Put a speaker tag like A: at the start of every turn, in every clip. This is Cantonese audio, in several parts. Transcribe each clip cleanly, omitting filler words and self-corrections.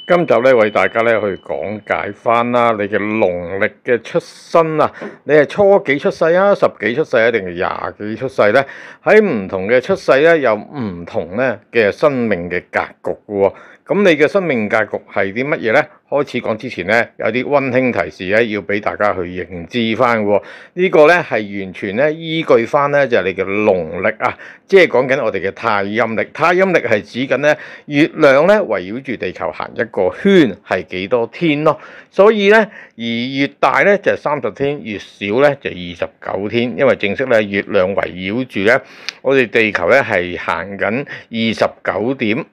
A: 今集咧為大家咧去講解翻啦，你嘅農曆嘅出生啊，你係初幾出世啊、十幾出世啊，定係廿幾出世咧？喺唔同嘅出世咧，有唔同咧嘅生命嘅格局嘅喎。咁你嘅生命格局係啲乜嘢咧？開始講之前咧，有啲溫馨提示咧，要俾大家去認知翻喎。呢個咧係完全咧依據翻咧就係你嘅農曆啊，即係講緊我哋嘅太陰曆。太陰曆係指緊咧月亮咧圍繞住地球行一個圈係幾多天咯。所以咧而越大咧就係30天，越少咧就29天。因為正式咧月亮圍繞住咧我哋地球咧係行緊29.5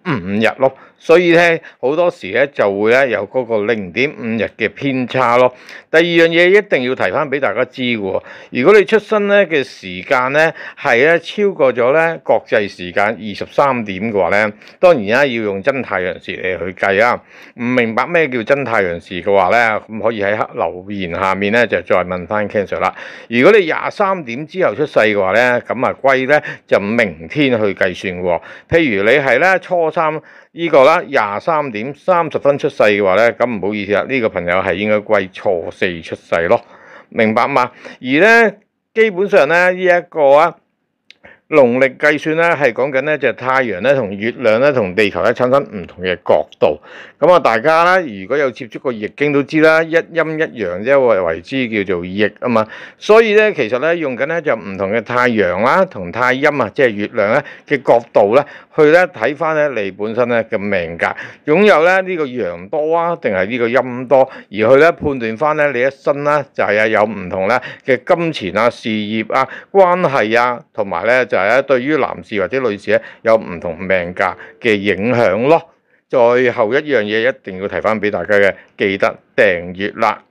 A: 日咯。所以咧好多時咧就會咧有嗰個0.5日嘅偏差咯。第二樣嘢一定要提翻俾大家知嘅喎，如果你出生咧嘅時間咧係咧超過咗咧國際時間23點嘅話咧，當然啦要用真太陽時嚟去計啊。唔明白咩叫真太陽時嘅話咧，咁可以喺留言下面咧就再問翻 Cancer 啦。如果你23點之後出世嘅話咧，咁啊歸咧就明天去計算喎。譬如你係咧初三呢個啦23點30分出世嘅話咧，咁唔好意思啦，呢個朋友係應該歸初4出世咯，明白嘛？而咧基本上咧呢一個啊農曆計算咧係講緊咧就係太陽咧同月亮咧同地球咧產生唔同嘅角度。咁啊大家咧如果有接觸過易經都知啦，一陰一陽即係為之叫做易啊嘛。所以咧其實咧用緊咧就唔同嘅太陽啦同太陰啊，即係月亮咧嘅角度咧去咧睇翻咧你本身咧嘅命格，擁有咧呢個陽多啊定係呢個陰多，而去咧判斷翻咧你一生啦就係有唔同咧嘅金錢啊、事業啊、關係啊，同埋咧就係咧對於男士或者女士咧有唔同命格嘅影響咯。最後一樣嘢一定要提翻俾大家嘅，記得訂閱啦。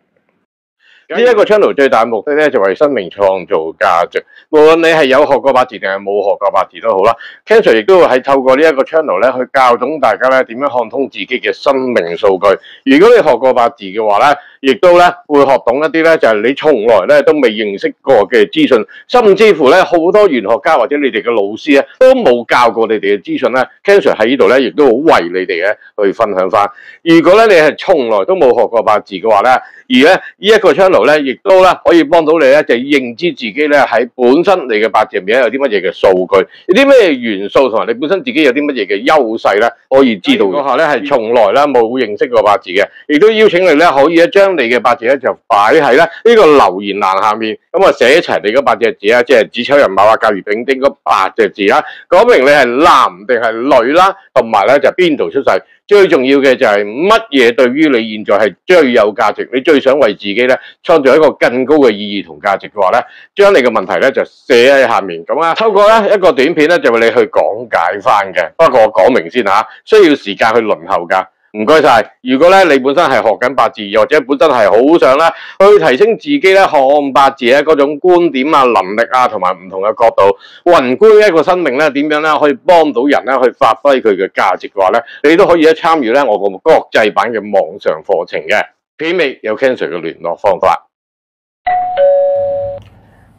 A: 呢一個 channel 最大嘅目的咧就為生命創造價值，無論你係有學過八字定係冇學過八字都好啦。Cancer 亦都會係透過呢一個 channel 咧去教懂大家咧點樣看通自己嘅生命數據。如果你學過八字嘅話咧，亦都咧會學懂一啲咧就係你從來咧都未認識過嘅資訊，甚至乎咧好多玄學家或者你哋嘅老師咧都冇教過你哋嘅資訊咧。Cancer 喺呢度咧亦都好為你哋咧去分享翻。如果咧你係從來都冇學過八字嘅話咧，而咧呢一個 channel 咧，亦都咧可以幫到你咧，就認知自己咧喺本身你嘅八字入面有啲乜嘢嘅數據，有啲咩元素，同埋你本身自己有啲乜嘢嘅優勢咧，可以知道。嗰下咧係從來咧冇認識過八字嘅，亦都邀請你咧可以咧將你嘅八字咧就擺喺咧呢個留言欄下面，咁啊寫齊你嗰8隻字啊，即係子丑寅卯啊甲乙丙丁嗰8隻字啦，講明你係男定係女啦，同埋咧就邊度出世。最重要嘅就係乜嘢對於你現在係最有價值，你最想為自己咧創造一個更高嘅意義同價值嘅話咧，將你嘅問題咧就寫喺下面，咁啊透過咧一個短片咧就為你去講解翻嘅。不過我講明先嚇，需要時間去輪候㗎。唔該晒。如果咧你本身係學緊八字，又或者本身係好想咧去提升自己咧看八字咧嗰種觀點啊、能力啊，同埋唔同嘅角度，宏觀一個生命咧點樣咧可以幫到人咧去發揮佢嘅價值嘅話咧，你都可以咧參與咧我個國際版嘅網上課程嘅。片尾有 Cancer 嘅聯絡方法。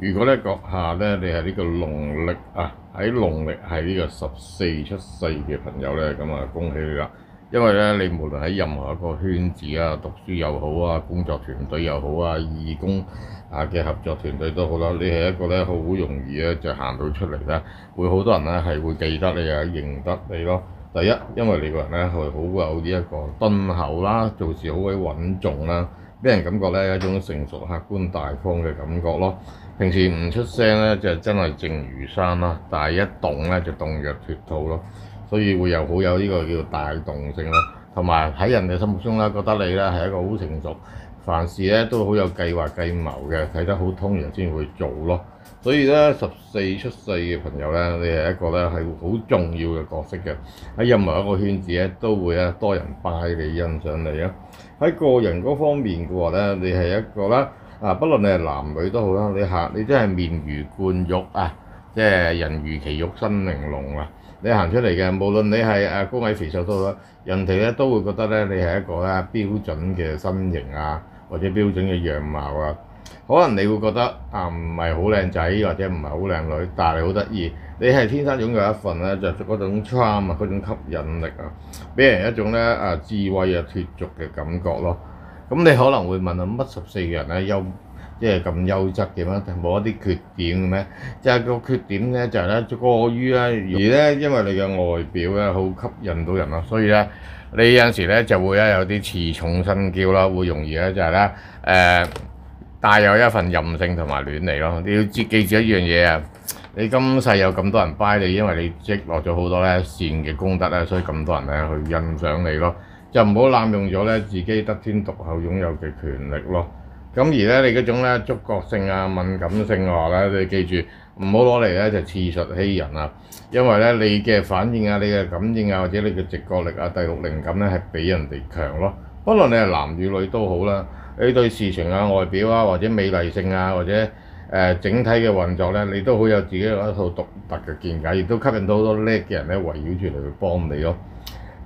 A: 如果咧閣下咧你係呢個農曆啊，喺農曆係呢個14出世嘅朋友咧，咁啊恭喜你啦！因為咧，你無論喺任何一個圈子啊，讀書又好啊，工作團隊又好啊，義工啊嘅合作團隊都好啦，你係一個咧好容易咧就行到出嚟咧，會好多人咧係會記得你啊，認得你咯。第一，因為你個人咧係好有呢一個敦厚啦，做事好鬼穩重啦，俾人感覺咧有一種成熟、客觀、大方嘅感覺咯。平時唔出聲咧就真係靜如山啦，但係一動咧就動若脫兔咯。所以會好有呢個叫做帶動性啦，同埋喺人哋心目中咧覺得你咧係一個好成熟，凡事咧都好有計劃計謀嘅，睇得好通人先會做咯。所以咧14出世嘅朋友咧，你係一個咧係好重要嘅角色嘅，喺任何一個圈子咧都會咧多人拜你欣賞你啊。喺個人嗰方面嘅話咧，你係一個啦不論你係男女都好啦，你真係面如冠玉啊，即係人如其玉身玲瓏啊。你行出嚟嘅，無論你係高矮肥瘦都好啦，人哋咧都會覺得咧你係一個咧標準嘅身形啊，或者標準嘅樣貌啊。可能你會覺得唔係好靚仔或者唔係好靚女，但係你好得意，你係天生擁有一份咧就嗰種 charm 啊，嗰種吸引力啊，俾人一種咧智慧啊脫俗嘅感覺咯。咁你可能會問啊，乜14個人咧即係咁優質嘅咩？冇一啲缺點嘅咩？就係個缺點咧就係咧過於咧，而咧因為你嘅外表咧好吸引到人咯，所以咧你有陣時咧就會有啲恃寵生驕啦，會容易咧就係咧帶有一份任性同埋亂嚟咯。你要記住一樣嘢啊！你今世有咁多人拜你，因為你積落咗好多咧善嘅功德咧，所以咁多人咧去欣賞你咯。就唔好濫用咗咧自己得天獨厚擁有嘅權力咯。咁而咧你嗰種咧觸覺性啊、敏感性嘅話咧，你記住唔好攞嚟咧就恃術欺人啊。因為咧你嘅反應啊、你嘅感應啊，或者你嘅直覺力啊、第六靈感咧係比人哋強咯。不論你係男與女都好啦。你對事情啊、外表啊，或者美麗性啊，或者整體嘅運作咧，你都好有自己嘅一套獨特嘅見解，亦都吸引到好多叻嘅人咧圍繞住嚟去幫你咯。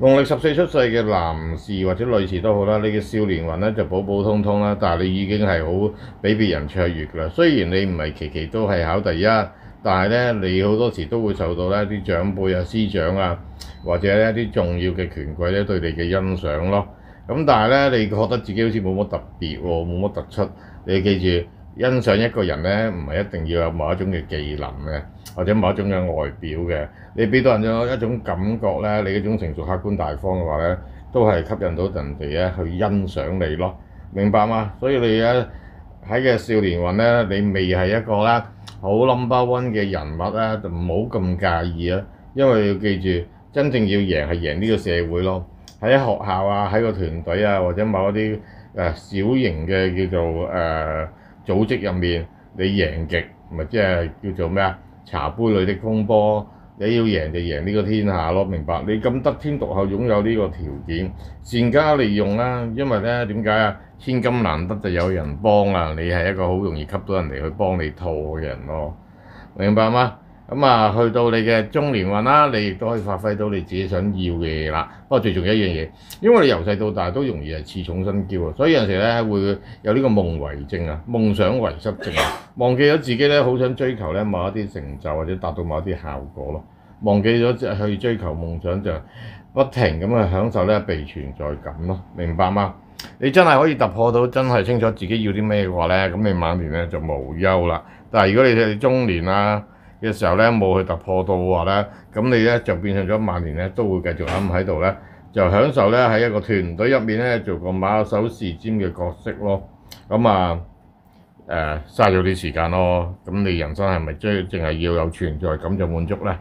A: 農曆14出世嘅男士或者女士都好啦，你嘅少年運咧就普普通通啦，但係你已經係好比別人卓越㗎啦。雖然你唔係期期都係考第一，但係咧你好多時都會受到咧啲長輩啊、師長啊，或者一啲重要嘅權貴咧對你嘅欣賞咯。咁但係咧，你覺得自己好似冇乜特別喎，冇乜突出。你記住，欣賞一個人咧，唔係一定要有某一種嘅技能嘅，或者某一種嘅外表嘅。你俾到人有一種感覺咧，你嗰種成熟、客觀、大方嘅話咧，都係吸引到人哋咧去欣賞你咯。明白嗎？所以你咧喺嘅少年運咧，你未係一個咧好 number 1嘅人物咧，就唔好咁介意啊。因為要記住，真正要贏係贏呢個社會咯。喺學校啊，喺個團隊啊，或者某一啲小型嘅叫做組織入面，你贏極咪即係叫做咩啊？茶杯裏的風波，你要贏就贏呢個天下咯，明白？你咁得天獨厚擁有呢個條件，善加利用啦。因為咧點解啊？千金難得就有人幫啊！你係一個好容易吸到人哋去幫你套嘅人咯，明白嗎？咁啊，去到你嘅中年運啦，你亦都可以發揮到你自己想要嘅嘢啦。不過最重要一樣嘢，因為你由細到大都容易係恃寵生驕啊，所以有陣時咧會有呢個夢遺症啊、夢想遺失症啊，忘記咗自己咧好想追求咧某一啲成就或者達到某一啲效果咯，忘記咗去追求夢想就不停咁去享受咧被存在感咯，明白嗎？你真係可以突破到真係清楚自己要啲咩嘅話咧，咁你晚年咧就無憂啦。但係如果你係中年啊嘅時候咧冇去突破到嘅話咧，咁你咧就變成咗晚年咧都會繼續喺度咧，就享受咧喺一個團隊入面咧做個馬首是瞻嘅角色咯。咁啊嘥咗啲時間咯。咁你人生係咪淨係要有存在感就滿足咧？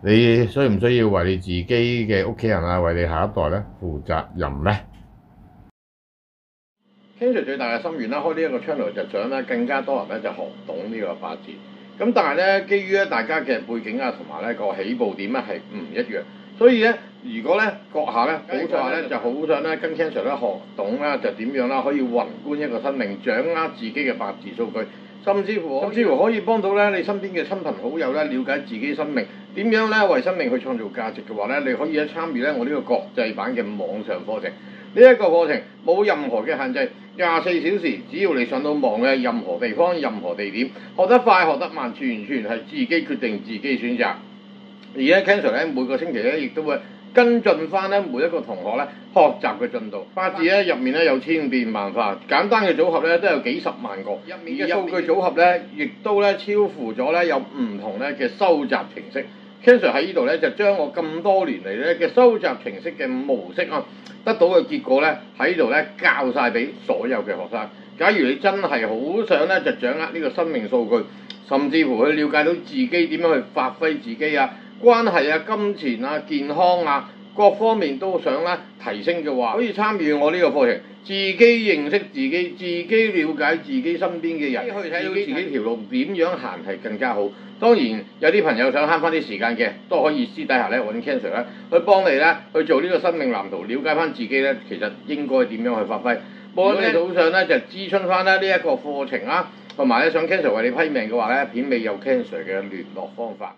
A: 你需唔需要為你自己嘅屋企人啊，為你下一代咧負責任咧？Ken Sir最大嘅心願啦，開呢一個 channel 就想咧更加多人咧就學懂呢個八字。咁但係咧，基於咧大家嘅背景啊，同埋咧個起步點咧係唔一樣，所以咧如果咧閣下咧好在咧就好想咧跟 Ken Sir 咧學懂啦，就點樣啦可以宏觀一個生命，掌握自己嘅八字數據，甚至乎可以幫到咧你身邊嘅親朋好友咧了解自己生命點樣咧為生命去創造價值嘅話咧，你可以咧參與咧我呢個國際版嘅網上課程。呢一個課程冇任何嘅限制，24小時，只要你上到網嘅任何地方、任何地點，學得快學得慢，完全係自己決定、自己選擇。而咧 Ken Sir 咧每個星期咧亦都會跟進翻咧每一個同學咧學習嘅進度。八字咧入面咧有千變萬化，簡單嘅組合咧都有幾十萬個，入面嘅數據組合咧亦都咧超乎咗咧有唔同咧嘅收集程式。Ken Sir 喺呢度咧就將我咁多年嚟咧嘅收集程式嘅模式啊，得到嘅結果咧喺呢度咧教晒俾所有嘅學生。假如你真係好想咧就掌握呢個生命數據，甚至乎去了解到自己點樣去發揮自己啊、關係啊、金錢啊、健康啊各方面都想咧提升嘅話，可以參與我呢個課程，自己認識自己，自己了解自己身邊嘅人，去睇到自己條路點樣行係更加好。當然有啲朋友想慳翻啲時間嘅，都可以私底下咧揾 Ken Sir 咧去幫你咧去做呢個生命藍圖，了解翻自己咧其實應該點樣去發揮。無論你早上咧就諮詢翻咧呢一個課程啦，同埋咧想 Ken Sir 為你批命嘅話咧，片尾有 Ken Sir 嘅聯絡方法。